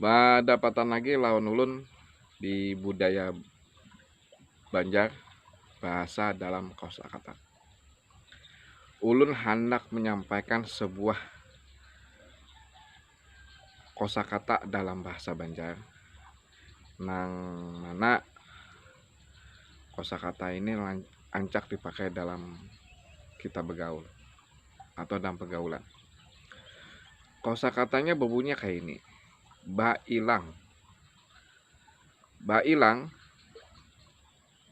Badapatan lagi lawan ulun di budaya Banjar bahasa dalam kosakata. Ulun hendak menyampaikan sebuah kosakata dalam bahasa Banjar nang mana kosakata ini ancak dipakai dalam kita bergaul atau dalam pergaulan. Kosakatanya berbunyi kayak ini. Bailang. Bailang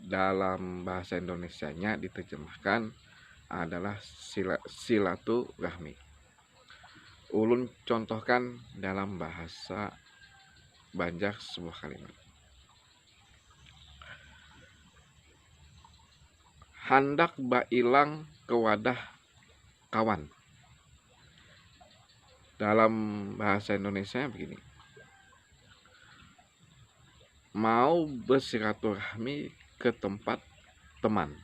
dalam bahasa Indonesianya diterjemahkan adalah silaturahmi. Ulun contohkan dalam bahasa Banjar sebuah kalimat. Handak bailang ke wadah kawan. Dalam bahasa Indonesia begini. Mau bersilaturahmi ke tempat teman.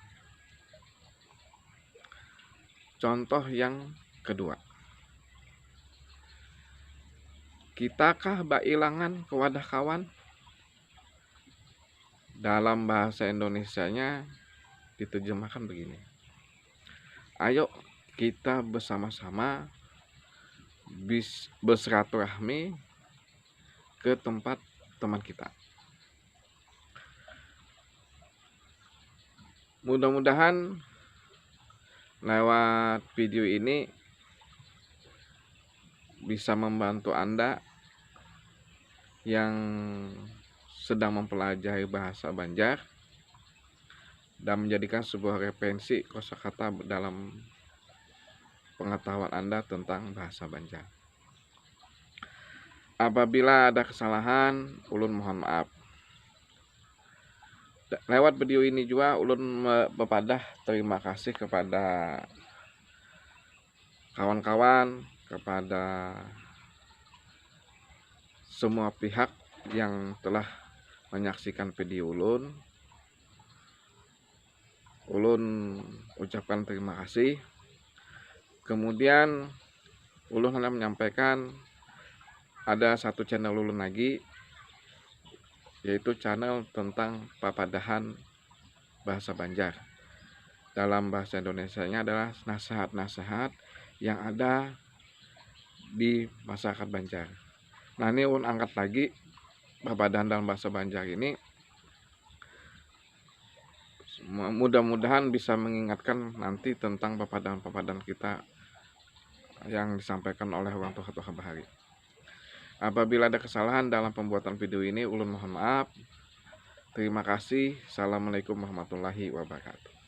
Contoh yang kedua. Kitakah bailangan ke wadah kawan? Dalam bahasa Indonesianya diterjemahkan begini. Ayo kita bersama-sama bersilaturahmi ke tempat teman kita. Mudah-mudahan lewat video ini bisa membantu Anda yang sedang mempelajari bahasa Banjar dan menjadikan sebuah referensi kosakata dalam pengetahuan Anda tentang bahasa Banjar. Apabila ada kesalahan, ulun mohon maaf. Lewat video ini juga ulun bepadah terima kasih kepada kawan-kawan, kepada semua pihak yang telah menyaksikan video ulun. Ulun ucapkan terima kasih. Kemudian ulun hendak menyampaikan ada satu channel ulun lagi, yaitu channel tentang papadahan bahasa Banjar. Dalam bahasa Indonesianya adalah nasihat-nasihat yang ada di masyarakat Banjar. Nah, ini ulun angkat lagi papadahan dalam bahasa Banjar ini. Mudah-mudahan bisa mengingatkan nanti tentang papadahan-papadahan kita yang disampaikan oleh orang tua bahari. Apabila ada kesalahan dalam pembuatan video ini, ulun mohon maaf. Terima kasih. Assalamualaikum warahmatullahi wabarakatuh.